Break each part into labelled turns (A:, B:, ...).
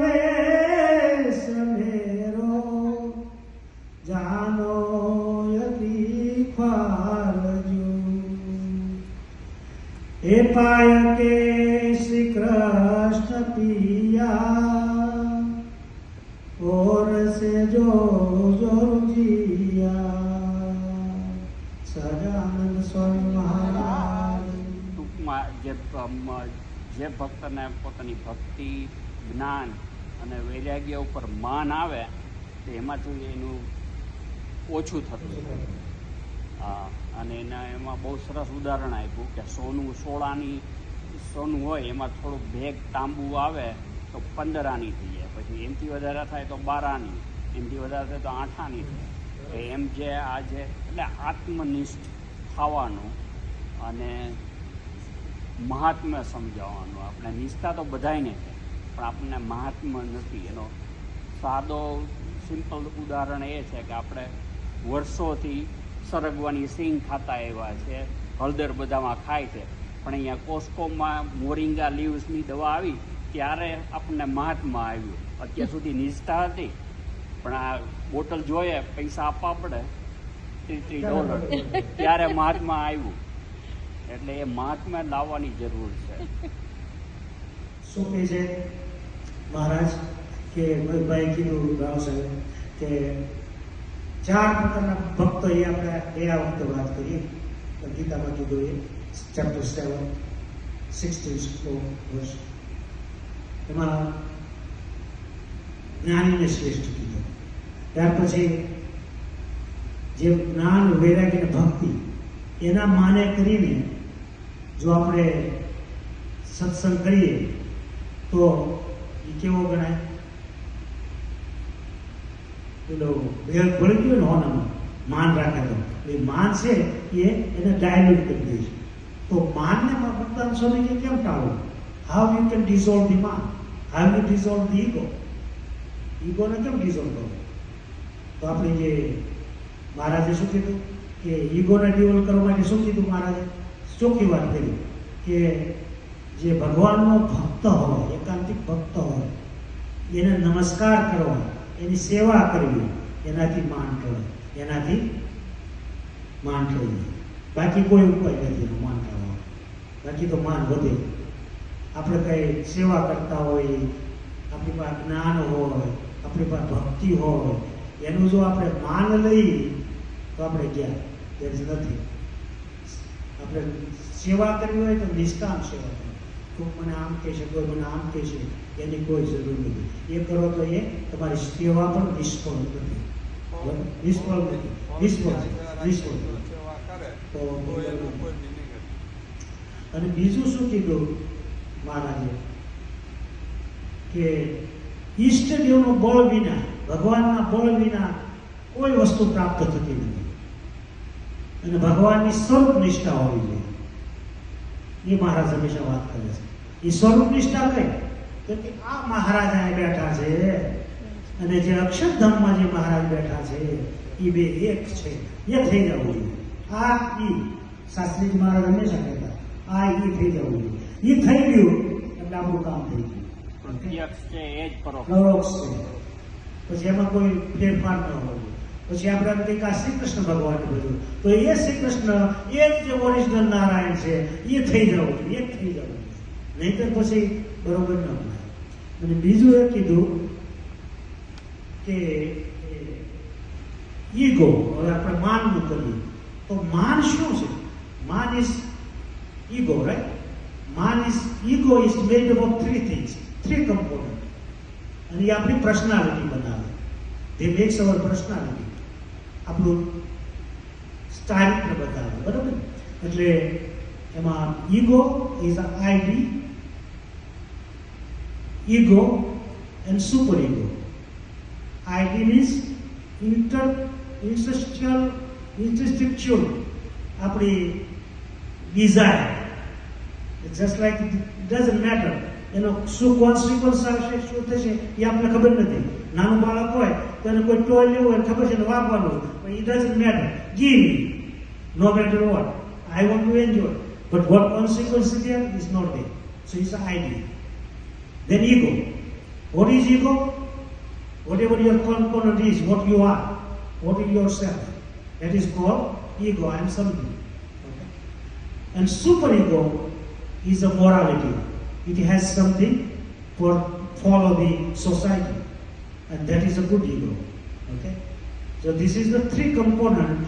A: વેશ મેરો જાનો યદી ખ્વારજુ એ પાય કે શ્રી કૃષ્ણ પિયા और से जो जिया સહજાનંદ સ્વામી મહારાજ.
B: ટૂંકમાં જે ભક્તને પોતાની ભક્તિ, જ્ઞાન અને વૈરાગ્ય ઉપર માન આવે તો એમાંથી એનું ઓછું થતું હોય. અને એમાં બહુ સરસ ઉદાહરણ આપ્યું કે સોનું હોય એમાં થોડુંક ભેગ તાંબુ આવે તો 15 આની થઈ જાય, પછી એમથી વધારે થાય તો 12 આની, એમથી વધારે થાય તો 8 આની થાય. એમ જે આજે એટલે આત્મનિષ્ઠ થવાનું અને મહાત્મ્ય સમજાવવાનું. આપણે નિષ્ઠા તો બધાયને છે પણ આપણને મહાત્મ્ય નથી. એનો સાદો સિમ્પલ ઉદાહરણ એ છે કે આપણે વર્ષોથી સરગવાની સિંગ ખાતા એવા છે, હળદર બધામાં ખાય છે, પણ અહીંયા કોસ્કોમાં મોરિંગા લીવ્સની દવા આવી ત્યારે આપણને મહાત્મા આવ્યું. અત્યાર સુધી નિષ્ઠા હતી પણ આ બોટલ જોઈએ પૈસા આપવા પડે $30 ત્યારે મહાત્મા આવ્યું. એટલે એ મહાત્મા લાવવાની જરૂર છે.
A: શું કહે છે મહારાજ કે ભાઈ કીધું રાવ સાહેબ કે 4 પ્રકારના ભક્તો એ આપણે ગયા વખતે વાત કરીએ ગીતામાં કીધું એ ચેપ્ટર 7 16 વર્ષ એમાં જ્ઞાનીને શ્રેષ્ઠ કીધું. ત્યાર પછી જે જ્ઞાન, વૈરાગ્ય અને ભક્તિ એના માને કરીને જો આપણે સત્સંગ કરીએ તો એ કેવો ગણાય? પેલો ભેળ ભળી ગયો ને હોનામાં માન રાખે તો એ માન છે એને ડાયલ્યુટ કરી દે છે. તો માનને ભગવાન સ્વામીએ કેમ ટાળવું? How you can dissolve the maan? How you dissolve the ego? ઈગોને કેમ ડિઝોલ્વ કરવો? તો આપણે જે મહારાજે શું કીધું કે ઈગોને ડિઝોલ્વ કરવા માટે શું કીધું મહારાજે? ચોખ્ખી વાત કરી કે જે ભગવાનનો ભક્ત હોય, એકાંતિક ભક્ત હોય, એને નમસ્કાર કરવા, એની સેવા કરવી, એનાથી માન કહેવાય. એનાથી માન કહેવાય. બાકી કોઈ ઉપાય નથી એનું માન કહેવાનું. બાકી તો માન વધે. આપણે કંઈ સેવા કરતા હોય, આપણી પાસે જ્ઞાન હોય, આપણી પાસે ભક્તિ હોય, એનું જો આપણે માન લઈ તો આપણે ગયા નથી. આપણે સેવા કરવી હોય તો નિષ્કામ સેવા કરવી. કોઈ મને આમ કહેશે, કોઈ મને આમ કહેશે, એની કોઈ જરૂર નથી. એ કરો તો એ તમારી સેવા પણ નિષ્ફળ નથી. નિષ્ફળ નથી, નિષ્ફળ. તો અને બીજું શું કીધું મહારાજે કે ઈષ્ટદેવનું બળ વિના, ભગવાનના બળ વિના કોઈ વસ્તુ પ્રાપ્ત થતી નથી. અને ભગવાનની સ્વરૂપ નિષ્ઠા હોવી જોઈએ. એ મહારાજ હંમેશા વાત કરે છે. એ સ્વરૂપ નિષ્ઠા કઈ? તો કે આ મહારાજ અહીં બેઠા છે અને જે અક્ષરધામમાં જે મહારાજ બેઠા છે એ બે એક છે. એ થઈ જવું જોઈએ. આ ઈ શાસ્ત્રીજી મહારાજ હંમેશા કહેતા આ ઈ થઈ જવું જોઈએ. એ થઈ ગયું એટલે આપણું કામ થઈ ગયું.
B: પ્રત્યક્ષ છે એ જ પરોક્ષ
A: છે. પછી એમાં કોઈ ફેરફાર ન હોય. પછી આપણે એમ કહીએ કે આ શ્રી કૃષ્ણ ભગવાન બધું તો એ શ્રી કૃષ્ણ એ જ જે ઓરિજિનલ નારાયણ છે એ થઈ જવું જોઈએ. એક થઈ જવું જોઈએ. નહીંતર પછી બરોબર ન થાય. અને બીજું એ કીધું કે ઈગો. હવે આપણે માનનું કરીએ તો માન શું છે? Maan is ego, right? Maan is ego is made up of 3 things, 3 components. અને એ આપણી પર્સનાલિટી બનાવે. They makes our personality. આપણું ચારિત્ર બતાવે. બરાબર? એટલે એમાં ego is id, ego and super ego. Id means intellectual આપણી desire. Just like it doesn't matter એનો શું કોન્સિક્વન્સ આવશે, શું થશે એ આપણને ખબર નથી. નાનું બાળક હોય તો એને કોઈ ટોય લેવું હોય ખબર છે ને વાપરવાનું, પણ it doesn't matter. Give no matter what, I want to enjoy, but what consequence is there is not there. So it's idea. Then ego. What is ego? Whatever your component is, what you are, what is yourself, that is called ego. I am something. Okay? And superego is a morality. It has something for follow the society, and that is a good ego. Okay? So this is the three component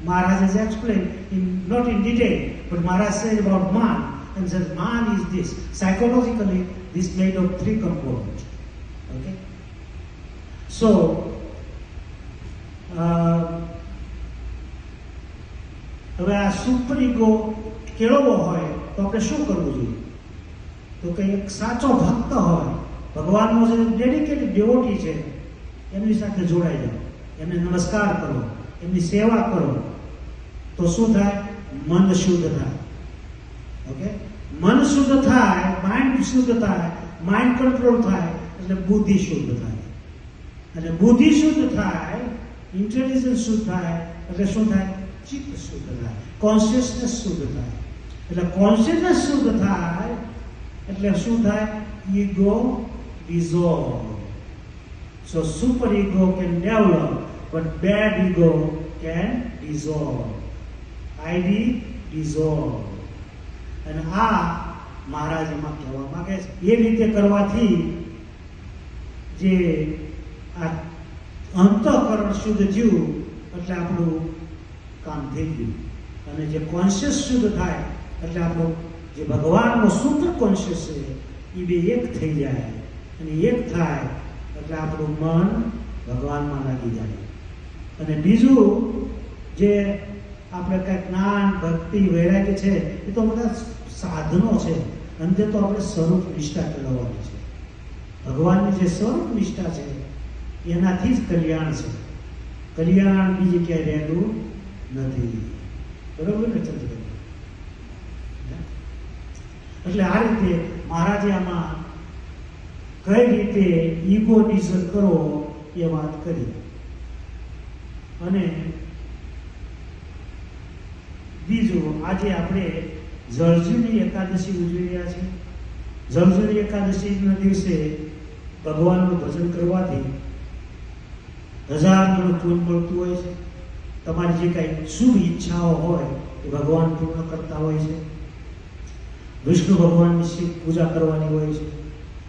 A: Maharaj has explained, not in detail, but Maharaj said about man, and says man is this. Psychologically, this made of three components. Okay? So, હવે આ super ego કેળવવો હોય તો આપણે શું કરવું જોઈએ? તો કે એક સાચો ભક્ત હોય, ભગવાનનો જે ડેડિકેટેડ ડિવોટી છે, એમની સાથે જોડાઈ જાઓ, એમને નમસ્કાર કરો, એમની સેવા કરો, તો શું થાય? મન શુદ્ધ થાય. ઓકે, મન શુદ્ધ થાય, માઇન્ડ શુદ્ધ થાય, માઇન્ડ કંટ્રોલ થાય, એટલે બુદ્ધિ શુદ્ધ થાય. અને બુદ્ધિ શુદ્ધ થાય, ઇન્ટેલિજન્સ શુદ્ધ થાય, એટલે શું થાય? ચિત્ત શુદ્ધ થાય, કોન્શિયસનેસ શુદ્ધ થાય. એટલે કોન્શિયસનેસ શુદ્ધ થાય એટલે શું થાય? Ego dissolve. So super ego can develop, but bad ego can dissolve. ID dissolve. અને આ મહારાજ એમાં કહેવા માંગે છે, એ રીતે કરવાથી જે આ અંતઃકરણ શુદ્ધ થયું એટલે આપણું કામ થઈ ગયું. અને જે કોન્શિયસ શુદ્ધ થાય એટલે આપણું જે ભગવાનનો સુપર કોન્શિયસ છે એ બે એક થઈ જાય. અને એક થાય એટલે આપણું મન ભગવાનમાં લાગી જાય. અને બીજું જે આપણે કંઈ જ્ઞાન, ભક્તિ, વૈરાગ્ય છે એ તો બધા સાધનો છે. અંતે તો આપણે સ્વરૂપ નિષ્ઠા કેળવવાની છે. ભગવાનની જે સ્વરૂપ નિષ્ઠા છે એનાથી જ કલ્યાણ છે. કલ્યાણ બીજી ક્યાંય રહેલું નથી. બરોબર ને ચંદ્રભાઈ? એટલે આ રીતે મહારાજે આમાં કઈ રીતે ઈગો ડિઝોલ્વ કરવો એ વાત કરી. અને બીજું, આજે આપણે જળજુની એકાદશી ઉજવી રહ્યા છીએ. જળજુની એકાદશીના દિવસે ભગવાનનું ભજન કરવાથી 1000 ગણું પુણ્ય મળતું હોય છે. તમારી જે કાંઈ શુભ ઈચ્છાઓ હોય એ ભગવાન પૂર્ણ કરતા હોય છે. વિષ્ણુ ભગવાનની શિવ પૂજા કરવાની હોય છે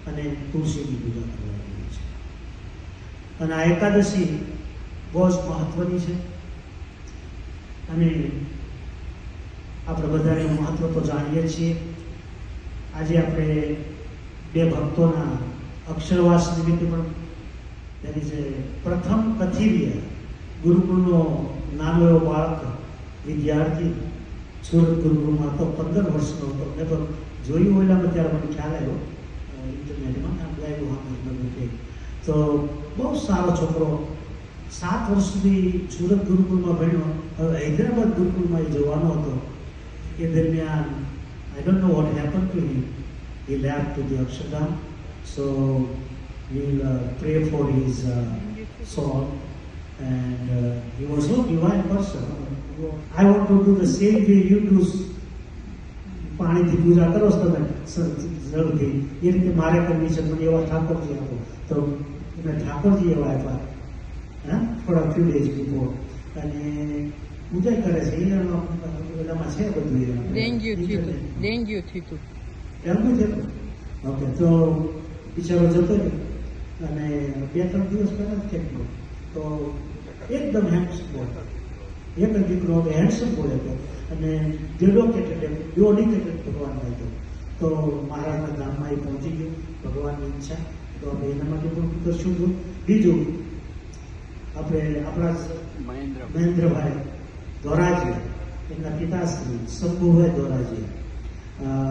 A: અને તુલસીની પૂજા કરવાની હોય છે. અને આ એકાદશી બહુ જ મહત્વની છે. અને આપણે બધા એનું મહત્વ તો જાણીએ છીએ. આજે આપણે બે ભક્તોના અક્ષરવાસ નિમિત્તે પણ પ્રથમ કથિરીય ગુરુકુળનો નાનો એવો બાળક વિદ્યાર્થી સુરત ગુરુકુળમાં હતો, 15 વર્ષનો હતો. મેં તો જોયું ઓલામાં ત્યારે મને ખ્યાલ આવ્યો ઇન્ટરનેટમાં, આમ ગાયું હા. તો બહુ સારો છોકરો, 7 વર્ષ સુધી સુરત ગુરુકુળમાં ભણ્યો. હવે હૈદરાબાદ ગુરુકુળમાં એ જવાનો હતો. એ દરમિયાન I don't know what happened to him. He left to the Akshardham. So we'll pray for his soul. And he was so divine person. I want to do the same way you do. પાણીથી પૂજા કરો છો તમે જળથી, એ રીતે મારે કરવી છે. મને એવા ઠાકોરજી આપો. તો મેં ઠાકોરજી એવા આપ્યા, હા, થોડા ફ્યુ ડેઝ બિફોર. અને પૂજા કરે છે. એનામાં છે બધું.
C: ડેન્ગ્યુ થયું.
A: ઓકે, તો બિચારો જતો રહ્યો. અને 2-3 દિવસ પહેલા જ કેમ તો એકદમ હેન્ડસમ બોય, એક જ દીકરો હતો, હેન્ડસમ બોય હતો. અને ડેડિકેટેડ ભગવાન હતો. તો મહારાજના ધામમાં એ પહોંચી ગયો, ભગવાનની ઈચ્છા. તો આપણે એના માટે પણ કરશું. બીજું, આપણે આપણા મહેન્દ્રભાઈ ધોરાજી, એમના પિતાશ્રી શંભુભાઈ ધોરાજી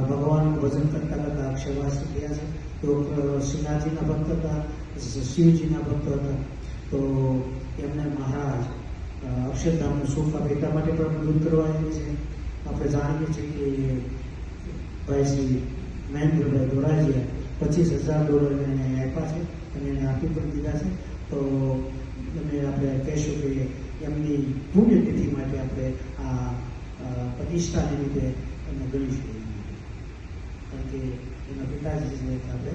A: ભગવાનનું ભજન કરતા કરતા અક્ષરવાસ થયા છે. તો શ્રીનાથજીના ભક્ત હતા, શિવજીના ભક્ત હતા. તો એમને મહારાજ અક્ષરધામનું સોફા ભેટા માટે પણ મદદ કરવા આવે છે. આપણે જાણીએ છીએ કે ભાઈ શ્રી મહેન્દ્રભાઈ ધોરાજીએ $25,000 એને આપ્યા છે અને એને આપી પણ દીધા છે. તો તમે આપણે કહેશું કે એમની પુણ્યતિથિ માટે આપણે આ પ્રતિષ્ઠા નિમિત્તે એમને ગણીશું. કારણ કે એના પિતાજી આપણે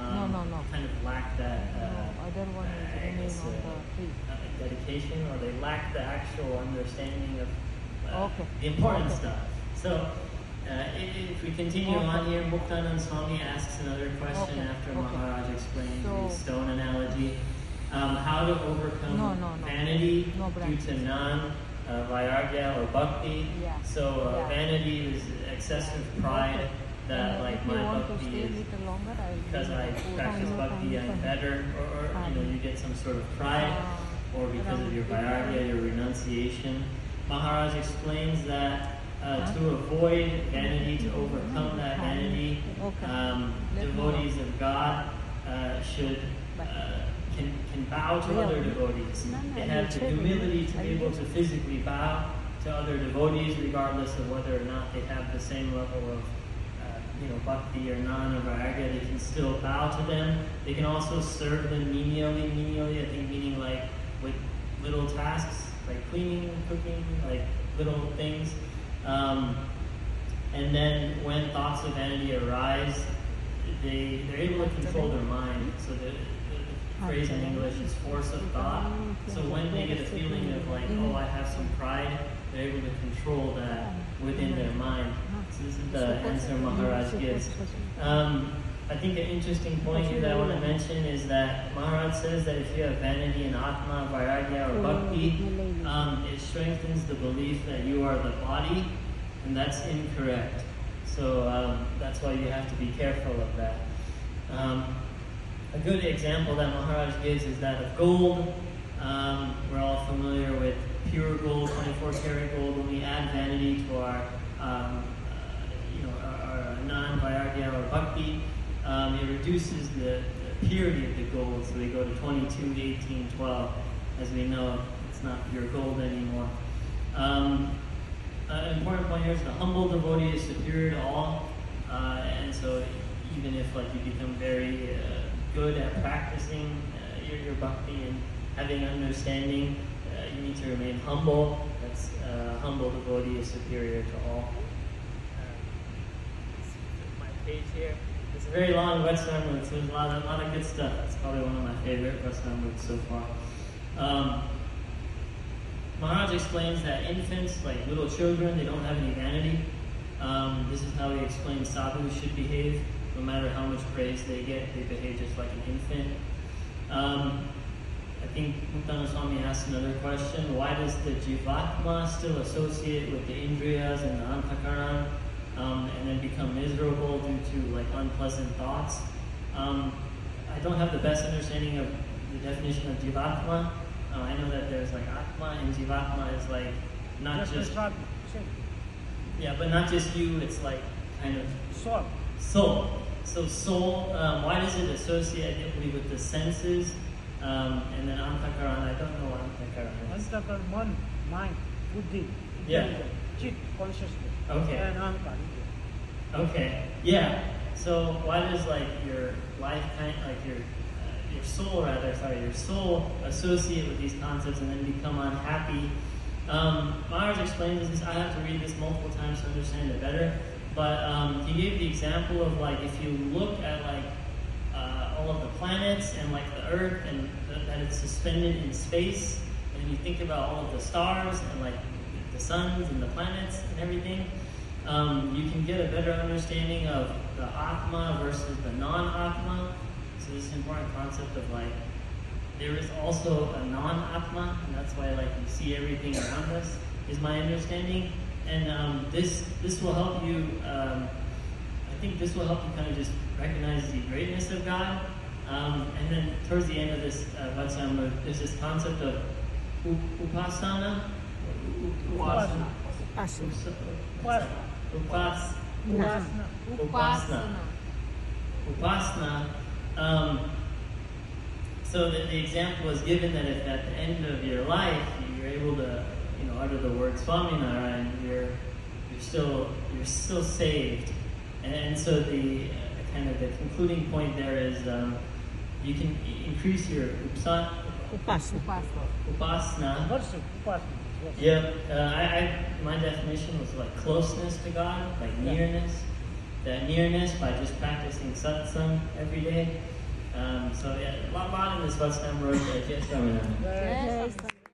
C: No.
D: kind of lack that
C: Other one is
D: I
C: remain
D: guess,
C: on the tree.
D: dedication, or they lack the actual understanding of
C: Okay.
D: the important
C: Okay.
D: stuff. So if we continue
C: Okay.
D: on here, Muktanand Swami asks another question
C: Okay.
D: after
C: Okay.
D: Maharaj explains
C: So-
D: the stone analogy. How to overcome
C: No.
D: vanity
C: No
D: due
C: branch.
D: to vairagya or bhakti.
C: Yeah.
D: So
C: Yeah.
D: vanity is excessive pride that
C: And
D: like
C: if you
D: my
C: want to
D: bhakti
C: stay a
D: is
C: little longer, I will
D: because I
C: give you
D: practice
C: food.
D: bhakti, I'm better, or you get some sort of pride, or because of your vairagya, your renunciation. Maharaj explains that to avoid vanity, to overcome that vanity, devotees of God should can bow to other devotees. They have the humility to be able to physically bow to other devotees, regardless of whether or not they have the same level of bhakti or non or vairagya. They can still bow to them. They can also serve them menially. Menially, I think meaning like with little tasks, like cleaning, cooking, like little things. And then when thoughts of vanity arise, they're able to control their mind. So the phrase in English is force of thought. So when they get a feeling of like, oh, I have some pride, they're able to control that within their mind. So this is the answer Maharaj gives. I think an interesting point here that I want to mention is that Maharaj says that if you have vanity in Atma, Vairagya, or Bhakti, it strengthens the belief that you are the body, and that's incorrect. So that's why you have to be careful of that. A good example that Maharaj gives is that of gold. We're all familiar with pure gold, 24 karat gold. When we add vanity to our non-vairagya or bhakti, it reduces the purity of the gold. So we go to 22, 18, 12. As we know, it's not pure gold anymore. An important point here is the humble devotee is superior to all. And so even if like you become very good at practicing your bhakti and having understanding, you need to remain humble. That's humble devotee is superior to all. My page here. It's a very long Vatsnamrut, so there's a lot of good stuff. It's probably one of my favorite Vatsnamruts so far. Maharaj explains that infants, like little children, they don't have any vanity. This is how he explains sadhus should behave. No matter how much praise they get, they behave just like an infant. I think Muktanand Swami asked another question. Why does the jivatma still associate with the indriyas and the antakaran, and then become miserable due to like unpleasant thoughts? I don't have the best understanding of the definition of jivatma. I know that there's like atma, and jivatma is like not just but not just you. It's like kind of soul. So soul. Why does it associate with the senses? And then antakaran, I don't know what antakaran is.
A: Antakaran, mind, buddhi,
D: Yeah.
A: chit, consciousness.
D: Okay.
A: And ahankar.
D: Okay. Yeah. So why does like your life your soul associate with these concepts and then become unhappy? Maharaj explains this. I have to read this multiple times to understand it better. But he gave the example of like if you look at like all of the planets and like the Earth and that it's suspended in space, and you think about all of the stars and like the suns and the planets and everything, you can get a better understanding of the Atma versus the non-Atma. So this is an important concept of like there is also a non-Atma, and that's why like you see everything around us, is my understanding. And this will help you, I think this will help you kind of just recognize the greatness of God. And then towards the end of this Vatsnamrut, there's this concept of upasana. Upasana. So the example was given that if at the end of your life you're able to, utter the word Swaminarayan, you're still saved. And so the kind of the concluding point there is you can increase your upasana.
A: Worship, upasana.
D: Yeah, my definition was like closeness to God, like nearness. the nearness by just practicing satsang every day. So yeah, a lot in this Vatsnam wrote. Jai Swaminarayan.
C: Yes.